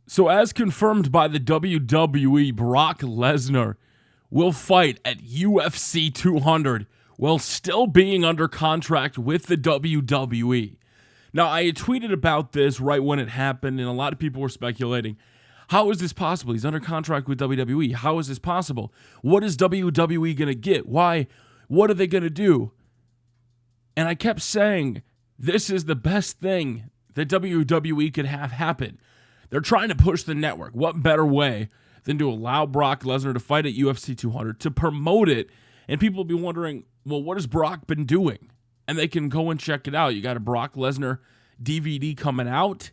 So as confirmed by the WWE, Brock Lesnar will fight at UFC 200 while still being under contract with the WWE. Now, I had tweeted about this right when it happened, and a lot of people were speculating, how is this possible? He's under contract with WWE. How is this possible? What is WWE going to get? Why? What are they going to do? And I kept saying, this is the best thing that WWE could have happen. They're trying to push the network. What better way than to allow Brock Lesnar to fight at UFC 200, to promote it, and people will be wondering, well, what has Brock been doing? And they can go and check it out. You got a Brock Lesnar DVD coming out.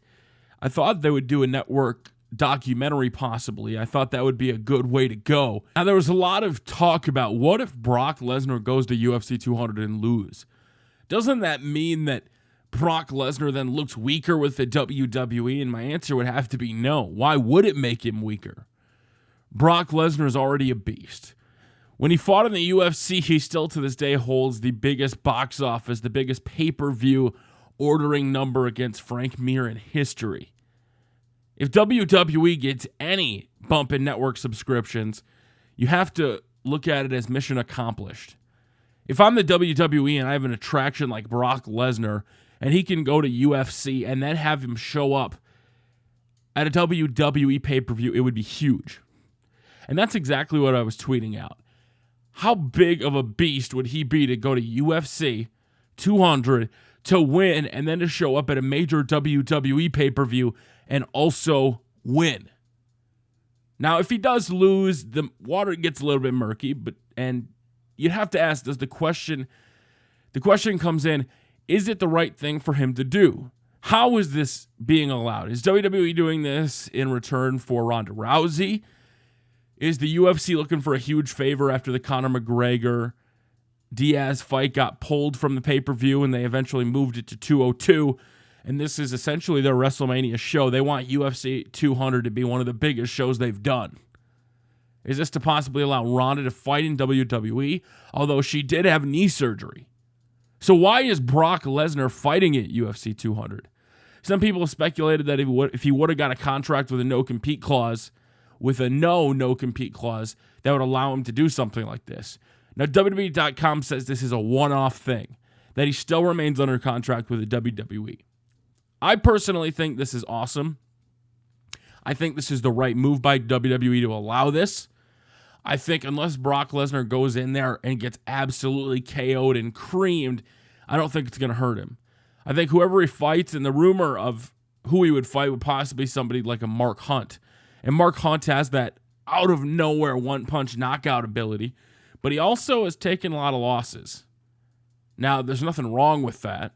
I thought they would do a network documentary possibly. I thought that would be a good way to go. Now, there was a lot of talk about what if Brock Lesnar goes to UFC 200 and lose? Doesn't that mean that Brock Lesnar then looks weaker with the WWE? And my answer would have to be no. Why would it make him weaker? Brock Lesnar is already a beast. When he fought in the UFC, he still to this day holds the biggest box office, the biggest pay-per-view ordering number against Frank Mir in history. If WWE gets any bump in network subscriptions, you have to look at it as mission accomplished. If I'm the WWE and I have an attraction like Brock Lesnar, and he can go to UFC and then have him show up at a WWE pay-per-view, it would be huge. And that's exactly what I was tweeting out. How big of a beast would he be to go to UFC 200 to win and then to show up at a major WWE pay-per-view and also win? Now, if he does lose, the water gets a little bit murky, and you'd have to ask, the question comes in, is it the right thing for him to do? How is this being allowed? Is WWE doing this in return for Ronda Rousey? Is the UFC looking for a huge favor after the Conor McGregor-Diaz fight got pulled from the pay-per-view and they eventually moved it to 202? And this is essentially their WrestleMania show. They want UFC 200 to be one of the biggest shows they've done. Is this to possibly allow Ronda to fight in WWE? Although she did have knee surgery. So why is Brock Lesnar fighting at UFC 200? Some people have speculated that if he would have got a contract with a no-compete clause, with a no-compete clause, that would allow him to do something like this. Now, WWE.com says this is a one-off thing, that he still remains under contract with the WWE. I personally think this is awesome. I think this is the right move by WWE to allow this. I think unless Brock Lesnar goes in there and gets absolutely KO'd and creamed, I don't think it's going to hurt him. I think whoever he fights, and the rumor of who he would fight would possibly be somebody like a Mark Hunt. And Mark Hunt has that out-of-nowhere one-punch knockout ability, but he also has taken a lot of losses. Now, there's nothing wrong with that,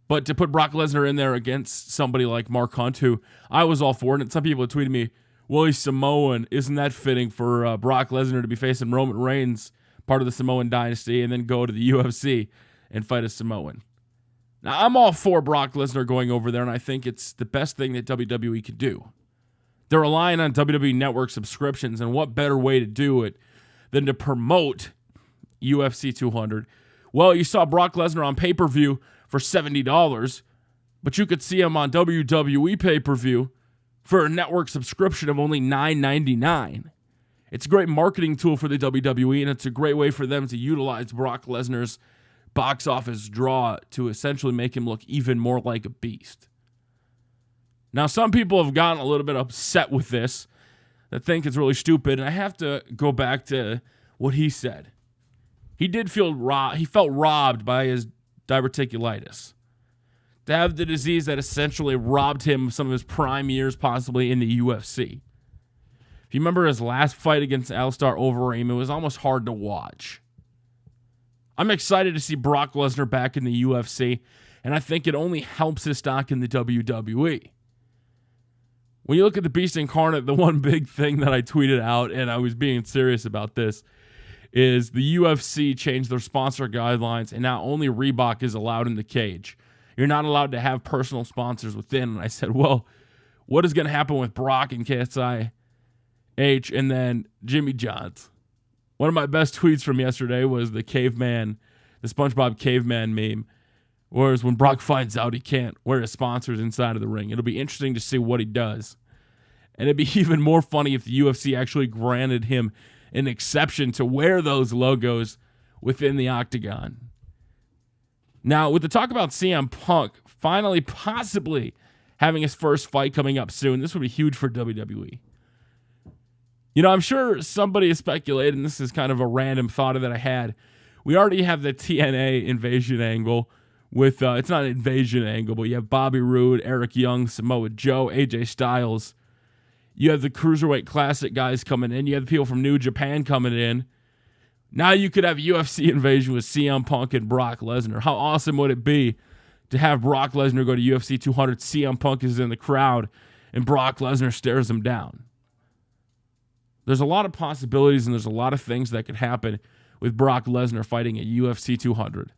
but to put Brock Lesnar in there against somebody like Mark Hunt, who I was all for, and some people have tweeted me, well, he's Samoan. Isn't that fitting for Brock Lesnar to be facing Roman Reigns, part of the Samoan dynasty, and then go to the UFC and fight a Samoan? Now, I'm all for Brock Lesnar going over there, and I think it's the best thing that WWE could do. They're relying on WWE Network subscriptions, and what better way to do it than to promote UFC 200? Well, you saw Brock Lesnar on pay-per-view for $70, but you could see him on WWE pay-per-view for a network subscription of only $9.99. It's a great marketing tool for the WWE, and it's a great way for them to utilize Brock Lesnar's box office draw to essentially make him look even more like a beast. Now, some people have gotten a little bit upset with this, that think it's really stupid, and I have to go back to what he said. He felt robbed by his diverticulitis. To have the disease that essentially robbed him of some of his prime years, possibly in the UFC. If you remember his last fight against Alistair Overeem, it was almost hard to watch. I'm excited to see Brock Lesnar back in the UFC, and I think it only helps his stock in the WWE. When you look at the Beast Incarnate, the one big thing that I tweeted out, and I was being serious about this, is the UFC changed their sponsor guidelines, and now only Reebok is allowed in the cage. You're not allowed to have personal sponsors within. And I said, well, what is going to happen with Brock and KSI H and then Jimmy Johns? One of my best tweets from yesterday was the SpongeBob caveman meme. Whereas when Brock finds out he can't wear his sponsors inside of the ring, it'll be interesting to see what he does. And it'd be even more funny if the UFC actually granted him an exception to wear those logos within the octagon. Now, with the talk about CM Punk finally possibly having his first fight coming up soon, this would be huge for WWE. You know, I'm sure somebody is speculating, and this is kind of a random thought that I had. We already have the TNA invasion angle with, it's not an invasion angle, but you have Bobby Roode, Eric Young, Samoa Joe, AJ Styles. You have the Cruiserweight Classic guys coming in. You have the people from New Japan coming in. Now you could have UFC invasion with CM Punk and Brock Lesnar. How awesome would it be to have Brock Lesnar go to UFC 200, CM Punk is in the crowd, and Brock Lesnar stares him down? There's a lot of possibilities, and there's a lot of things that could happen with Brock Lesnar fighting at UFC 200.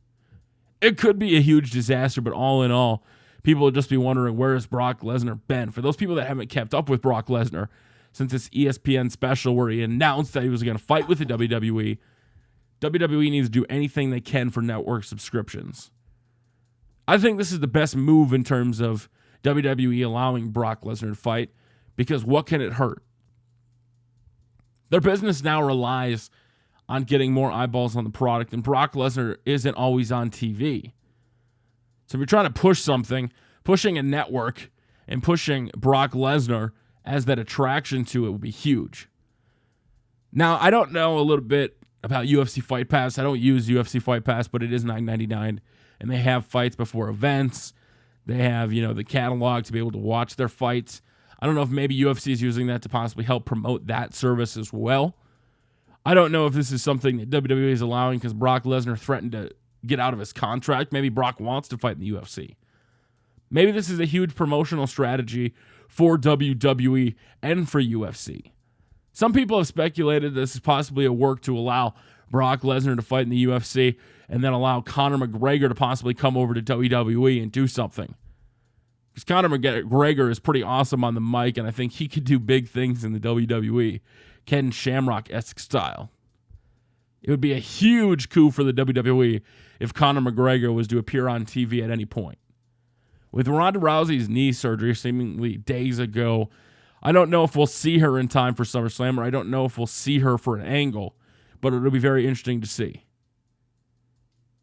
It could be a huge disaster, but all in all, people will just be wondering, where has Brock Lesnar been? For those people that haven't kept up with Brock Lesnar since this ESPN special where he announced that he was going to fight with the WWE needs to do anything they can for network subscriptions. I think this is the best move in terms of WWE allowing Brock Lesnar to fight, because what can it hurt? Their business now relies on getting more eyeballs on the product, and Brock Lesnar isn't always on TV. So if you're trying to push something, pushing a network and pushing Brock Lesnar as that attraction to it would be huge. Now, I don't know a little bit about UFC Fight Pass. I don't use UFC Fight Pass, but it is $9.99, and they have fights before events. They have, the catalog to be able to watch their fights. I don't know if maybe UFC is using that to possibly help promote that service as well. I don't know if this is something that WWE is allowing because Brock Lesnar threatened to get out of his contract. Maybe Brock wants to fight in the UFC. Maybe this is a huge promotional strategy for WWE and for UFC. Some people have speculated this is possibly a work to allow Brock Lesnar to fight in the UFC and then allow Conor McGregor to possibly come over to WWE and do something. Because Conor McGregor is pretty awesome on the mic, and I think he could do big things in the WWE, Ken Shamrock-esque style. It would be a huge coup for the WWE if Conor McGregor was to appear on TV at any point. With Ronda Rousey's knee surgery seemingly days ago, I don't know if we'll see her in time for SummerSlam, or I don't know if we'll see her for an angle, but it'll be very interesting to see.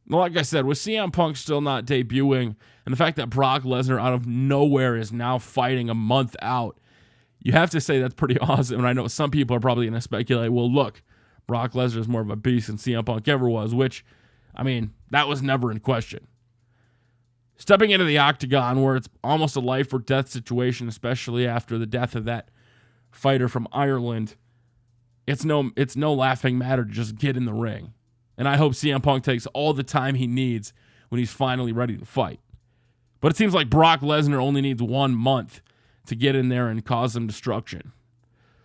Like I said, with CM Punk still not debuting, and the fact that Brock Lesnar out of nowhere is now fighting a month out, you have to say that's pretty awesome. And I know some people are probably going to speculate, well, look, Brock Lesnar is more of a beast than CM Punk ever was, which, that was never in question. Stepping into the octagon where it's almost a life or death situation, especially after the death of that fighter from Ireland, it's no laughing matter to just get in the ring. And I hope CM Punk takes all the time he needs when he's finally ready to fight. But it seems like Brock Lesnar only needs 1 month to get in there and cause some destruction.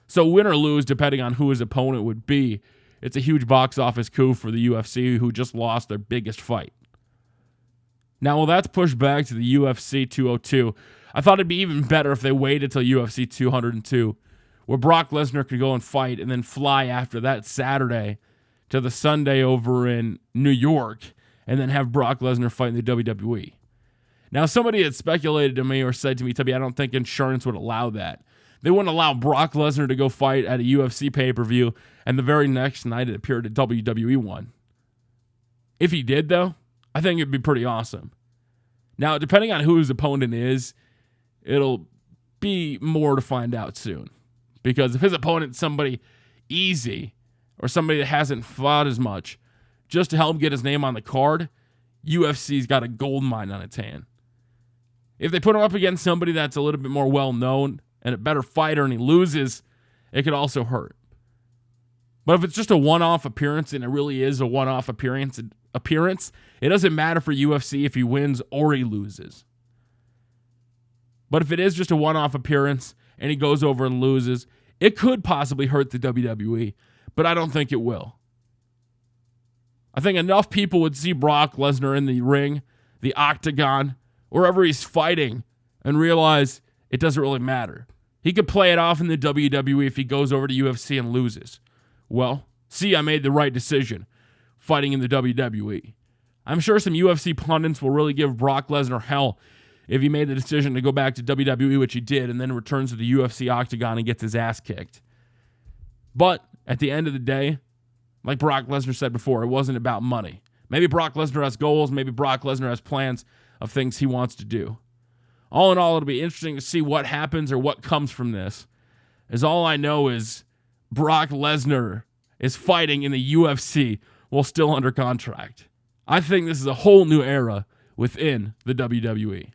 So win or lose, depending on who his opponent would be, it's a huge box office coup for the UFC, who just lost their biggest fight. Now, while that's pushed back to the UFC 202, I thought it'd be even better if they waited till UFC 202, where Brock Lesnar could go and fight and then fly after that Saturday to the Sunday over in New York, and then have Brock Lesnar fight in the WWE. Now, somebody had speculated to me or said to me, Tubby, I don't think insurance would allow that. They wouldn't allow Brock Lesnar to go fight at a UFC pay-per-view, and the very next night it appeared at WWE one. If he did, though, I think it'd be pretty awesome. Now, depending on who his opponent is, it'll be more to find out soon. Because if his opponent's somebody easy, or somebody that hasn't fought as much, just to help get his name on the card, UFC's got a gold mine on its hand. If they put him up against somebody that's a little bit more well-known and a better fighter and he loses, it could also hurt. But if it's just a one-off appearance, and it really is a one-off appearance, it doesn't matter for UFC if he wins or he loses. But if it is just a one-off appearance and he goes over and loses, it could possibly hurt the WWE, but I don't think it will. I think enough people would see Brock Lesnar in the ring, the octagon, wherever he's fighting, and realize it doesn't really matter. He could play it off in the WWE if he goes over to UFC and loses. Well, see, I made the right decision fighting in the WWE. I'm sure some UFC pundits will really give Brock Lesnar hell if he made the decision to go back to WWE, which he did, and then returns to the UFC octagon and gets his ass kicked. But at the end of the day, like Brock Lesnar said before, it wasn't about money. Maybe Brock Lesnar has goals. Maybe Brock Lesnar has plans of things he wants to do. All in all, it'll be interesting to see what happens or what comes from this. As all I know is Brock Lesnar is fighting in the UFC while still under contract. I think this is a whole new era within the WWE.